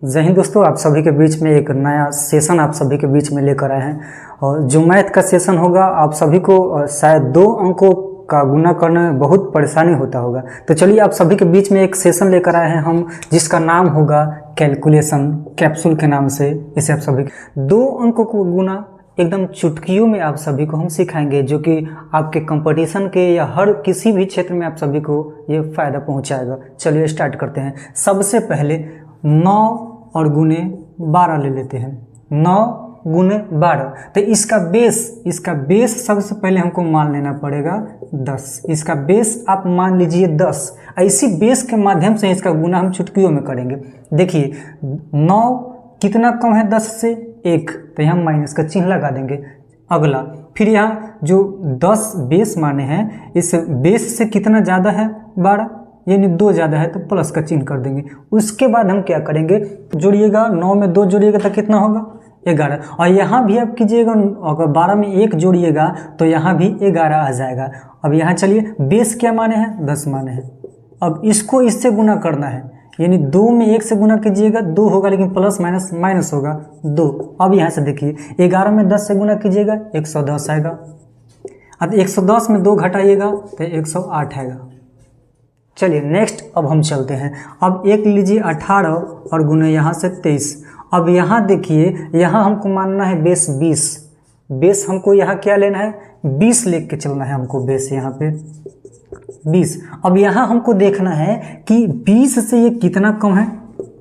जय हिंद दोस्तों, आप सभी के बीच में एक नया सेशन आप सभी के बीच में लेकर आए हैं। और जो मैथ का सेशन होगा आप सभी को शायद 2 अंकों का गुना करने में बहुत परेशानी होता होगा। तो चलिए आप सभी के बीच में एक सेशन लेकर आए हैं हम, जिसका नाम होगा कैलकुलेशन कैप्सूल के नाम से। इसे आप सभी 2 अंकों को गुना एकदम चुटकियों में आप सभी को हम सिखाएंगे, जो कि आपके कंपटीशन के या हर किसी भी क्षेत्र में आप सभी को ये फ़ायदा पहुंचाएगा। चलिए स्टार्ट करते हैं। सबसे पहले 9 और गुने 12 ले लेते हैं। 9 गुने 12, तो इसका बेस सबसे पहले हमको मान लेना पड़ेगा 10। इसका बेस आप मान लीजिए 10। इसी बेस के माध्यम से इसका गुना हम चुटकियों में करेंगे। देखिए 9 कितना कम है 10 से? 1, तो यहाँ माइनस का चिन्ह लगा देंगे। अगला फिर यहाँ जो 10 बेस माने हैं, इस बेस से कितना ज़्यादा है? 12, यानी 2 ज़्यादा है तो प्लस का चिन्ह कर देंगे। उसके बाद हम क्या करेंगे, जोड़िएगा। 9 में 2 जोड़िएगा तो कितना होगा? 11। और यहाँ भी आप कीजिएगा, अगर 12 में 1 जोड़िएगा तो यहाँ भी 11 आ जाएगा। अब यहाँ चलिए, बेस क्या माने हैं? 10 माने हैं। अब इसको इससे गुना करना है, यानी 2 में 1 से गुना कीजिएगा 2 होगा, लेकिन प्लस माइनस माइनस होगा 2। अब यहाँ से देखिए 11 में 10 से गुना कीजिएगा 110 आएगा। अब 110 में 2 घटाइएगा तो 108 आएगा। चलिए नेक्स्ट अब हम चलते हैं। अब एक लीजिए 18 और गुने यहाँ से 23। अब यहाँ देखिए, यहाँ हमको मानना है बेस 20। बेस हमको यहाँ क्या लेना है? 20 लेके चलना है हमको बेस यहाँ पे 20। अब यहाँ हमको देखना है कि 20 से ये कितना कम है?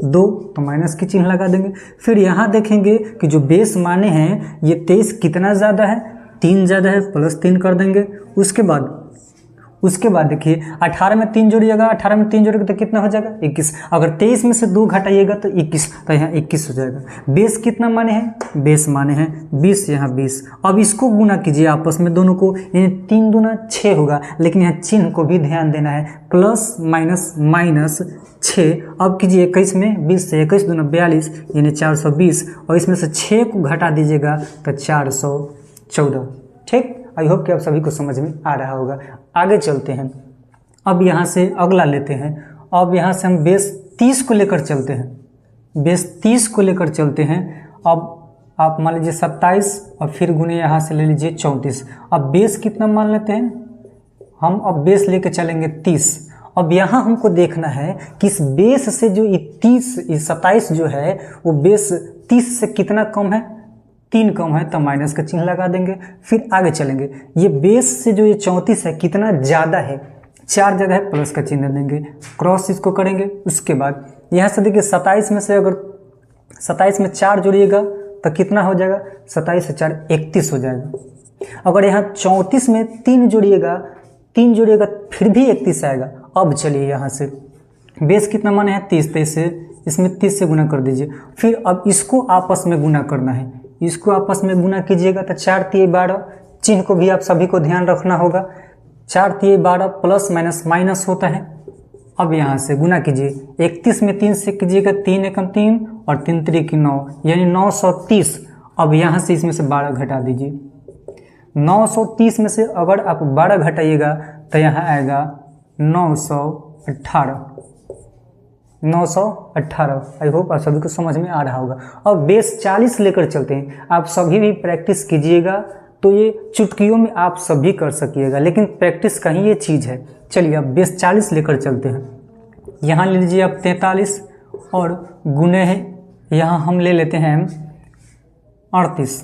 2, तो माइनस की चिन्ह लगा देंगे। फिर यहाँ देखेंगे कि जो बेस माने हैं ये 23 कितना ज़्यादा है? 3 ज़्यादा है, प्लस 3 कर देंगे। उसके बाद देखिए 18 में 3 जोड़िएगा, 18 में 3 जोड़िएगा तो कितना हो जाएगा? 21। अगर 23 में से 2 घटाइएगा तो 21, तो यहाँ 21 हो जाएगा। बेस कितना माने हैं? बेस माने हैं 20, यहाँ 20। अब इसको गुना कीजिए आपस में दोनों को, यानी 3 दूना 6 होगा, लेकिन यहाँ चिन्ह को भी ध्यान देना है, प्लस माइनस माइनस 6। अब कीजिए 21 में 20 से 21 दूना 42, यानी 420, और इसमें से 6 को घटा दीजिएगा तो 414। ठीक, आई होप कि आप सभी को समझ में आ रहा होगा। आगे चलते हैं। अब यहाँ से अगला लेते हैं। अब यहाँ से हम बेस 30 को लेकर चलते हैं। बेस 30 को लेकर चलते हैं। अब आप मान लीजिए 27 और फिर गुने यहाँ से ले लीजिए 34। अब बेस कितना मान लेते हैं हम? अब बेस लेकर चलेंगे 30। अब यहाँ हमको देखना है कि इस बेस से जो 27 जो है वो बेस 30 से कितना कम है? 3 कम है, तो माइनस का चिन्ह लगा देंगे। फिर आगे चलेंगे। ये बेस से जो ये 34 है कितना ज़्यादा है? 4 ज़्यादा है, प्लस का चिन्ह देंगे, क्रॉस इसको करेंगे। उसके बाद यहाँ से देखिए 27 में से अगर 27 में 4 जोड़िएगा तो कितना हो जाएगा? 27 से 4 31 हो जाएगा। अगर यहाँ 34 में 3 जोड़िएगा फिर भी 31 आएगा। अब चलिए यहाँ से बेस कितना माने हैं? 30, तो इसे इसमें 30 से गुना कर दीजिए। फिर अब इसको आपस में गुना करना है। इसको आपस में गुना कीजिएगा तो 4 तिये 12। चिन्ह को भी आप सभी को ध्यान रखना होगा। 4 तिये 12, प्लस माइनस माइनस होता है। अब यहाँ से गुना कीजिए। 31 में 3 से कीजिएगा 3 एकम 3 और 3 त्रिक 9, यानी 930। अब यहाँ से इसमें से 12 घटा दीजिए। 930 में से अगर आप 12 घटाइएगा तो यहाँ आएगा 918। 918। आई होप आप सभी को समझ में आ रहा होगा। अब बेस 40 लेकर चलते हैं। आप सभी भी प्रैक्टिस कीजिएगा तो ये चुटकियों में आप सभी कर सकिएगा, लेकिन प्रैक्टिस का ही ये चीज़ है। चलिए अब बेस 40 लेकर चलते हैं। यहाँ ले लीजिए आप 43 और गुने हैं यहाँ हम ले लेते हैं 38।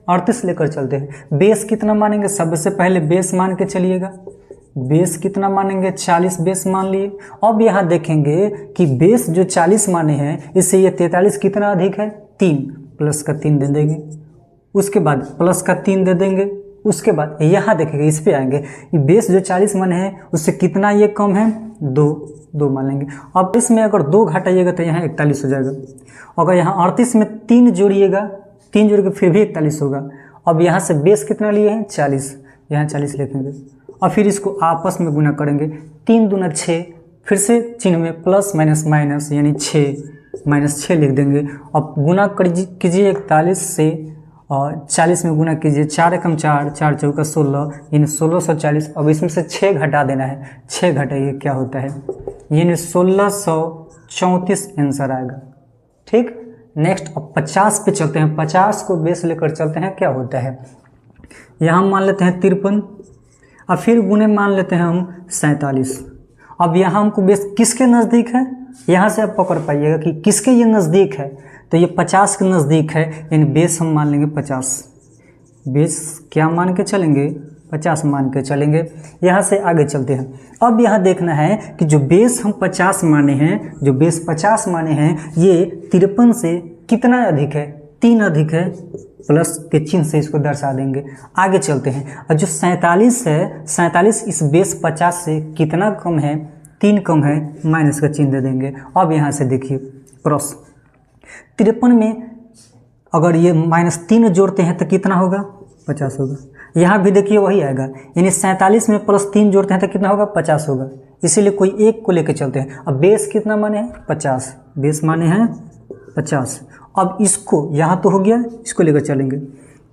38 लेकर चलते हैं। बेस कितना मानेंगे? सबसे पहले बेस मान के चलिएगा। बेस कितना मानेंगे? 40 बेस मान लिए। अब यहाँ देखेंगे कि बेस जो 40 माने हैं, इससे ये 43 कितना अधिक है? 3, प्लस का 3 दे देंगे। उसके बाद प्लस का 3 दे देंगे। उसके बाद यहाँ देखेंगे, इस पे आएंगे, बेस जो 40 माने हैं उससे कितना ये कम है? 2 मान लेंगे। अब इसमें अगर 2 घटाइएगा तो यहाँ 41 हो जाएगा। अगर यहाँ 38 में 3 जोड़िएगा, 3 जोड़ के फिर भी 41 होगा। अब यहाँ से बेस कितना लिए हैं? 40, यहाँ 40 लिखेंगे और फिर इसको आपस में गुना करेंगे। 3 दूना 6, फिर से चिन्ह में प्लस माइनस माइनस, यानी 6 माइनस 6 लिख देंगे। अब गुना कीजिए 41 से और 40 में गुना कीजिए। 4 एकम 4, 4 चौका 16, यानी 1640। अब इसमें से 6 घटा देना है। 6 घटाइए क्या होता है? यानी 1634 आंसर आएगा। ठीक। नेक्स्ट अब 50 पे चलते हैं, 50 को बेस लेकर चलते हैं, क्या होता है। यहाँ मान लेते हैं 53, अब फिर गुने मान लेते हैं हम 47। अब यहाँ हमको बेस किसके नज़दीक है, यहाँ से आप पकड़ पाइएगा कि किसके ये नज़दीक है, तो ये 50 के नज़दीक है, यानी बेस हम मान लेंगे 50। बेस क्या मान के चलेंगे, 50 मान के चलेंगे। यहाँ से आगे चलते हैं। अब यहाँ देखना है कि जो बेस हम 50 माने हैं, जो बेस 50 माने हैं, ये 53 से कितना अधिक है, 3 अधिक है, प्लस के चिन्ह से इसको दर्शा देंगे। आगे चलते हैं। और जो 47 है, 47 इस बेस 50 से कितना कम है, 3 कम है, माइनस का चिन्ह दे देंगे। अब यहाँ से देखिए क्रॉस, 53 में अगर ये -3 जोड़ते हैं तो कितना होगा, 50 होगा। यहाँ भी देखिए वही आएगा, यानी 47 में +3 जोड़ते हैं तो कितना होगा, 50 होगा। इसीलिए कोई एक को लेकर चलते हैं। अब बेस कितना माने हैं, 50, बेस माने हैं 50। अब इसको यहाँ तो हो गया, इसको लेकर चलेंगे।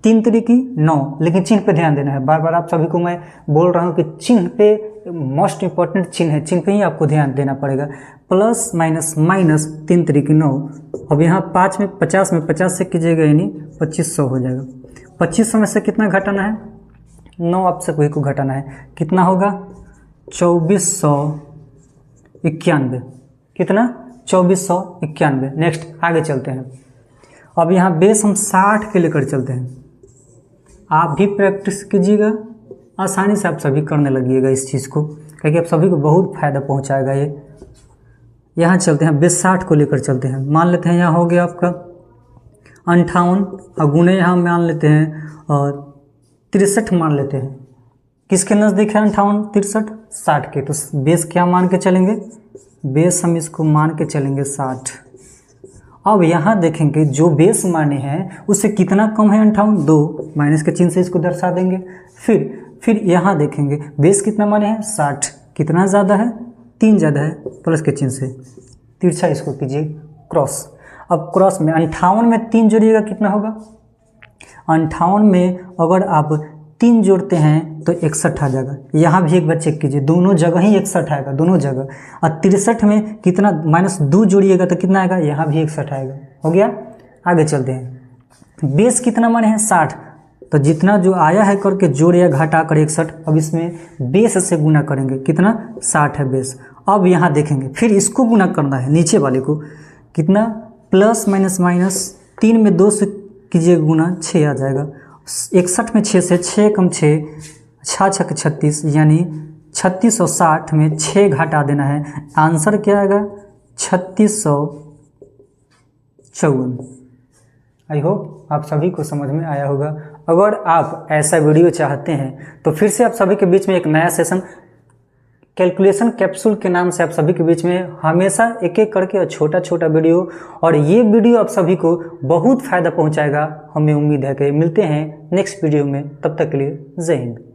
3 त्रिकी 9, लेकिन चिन्ह पे ध्यान देना है। बार बार आप सभी को मैं बोल रहा हूँ कि चिन्ह पे मोस्ट इंपॉर्टेंट चिन्ह है, चिन्ह पे ही आपको ध्यान देना पड़ेगा। Plus minus minus 3 त्रिकी 9। अब यहाँ 5 में 50 में 50 से कीजिएगा, यानी 2500 हो जाएगा। 2500 में से कितना घटाना है, 9 आपसे कोई को घटाना है, कितना होगा, 2491। कितना, 2491। नेक्स्ट आगे चलते हैं। अब यहाँ बेस हम 60 के लेकर चलते हैं। आप भी प्रैक्टिस कीजिएगा, आसानी से आप सभी करने लगिएगा इस चीज़ को, क्योंकि आप सभी को बहुत फ़ायदा पहुँचाएगा ये। यहाँ चलते हैं, बेस 60 को लेकर चलते हैं। मान लेते हैं यहाँ हो गया आपका 58, और गुने यहाँ मान लेते हैं और 63 मान लेते हैं। किसके नज़दीक है 58, 63, 60 के। तो बेस क्या मान के चलेंगे, बेस हम इसको मान के चलेंगे 60। अब यहाँ देखेंगे जो बेस माने हैं उससे कितना कम है 58, 2, माइनस के चिन्ह से इसको दर्शा देंगे। फिर यहाँ देखेंगे बेस कितना माने हैं 60, कितना ज़्यादा है, 3 ज़्यादा है, प्लस के चिन्ह से तिरछा इसको कीजिए क्रॉस। अब क्रॉस में 58 में 3 जोड़िएगा, कितना होगा, 58 में अगर आप 3 जोड़ते हैं तो 61 आ जाएगा। यहाँ भी एक बार चेक कीजिए, दोनों जगह ही 61 आएगा, दोनों जगह। और 63 में कितना, -2 जोड़िएगा तो कितना आएगा, यहाँ भी 61 आएगा। हो गया। आगे चलते हैं। बेस कितना माने हैं 60, तो जितना जो आया है करके जोड़ या घटा कर 61। अब इसमें बेस से गुना करेंगे, कितना, 60 है बेस। अब यहाँ देखेंगे फिर इसको गुना करना है, नीचे वाले को, कितना, प्लस माइनस माइनस, 3 में 2 से कीजिए गुना, 6 आ जाएगा। 61 में 6 से 6 कम 6, 6 6 36, यानी 36 और 60 में 6 घटा देना है। आंसर क्या आएगा, 3654। आई होप आप सभी को समझ में आया होगा। अगर आप ऐसा वीडियो चाहते हैं तो फिर से आप सभी के बीच में एक नया सेशन कैलकुलेशन कैप्सूल के नाम से आप सभी के बीच में हमेशा एक एक करके और छोटा छोटा वीडियो, और ये वीडियो आप सभी को बहुत फ़ायदा पहुंचाएगा, हमें उम्मीद है कि मिलते हैं नेक्स्ट वीडियो में। तब तक के लिए जय हिंद।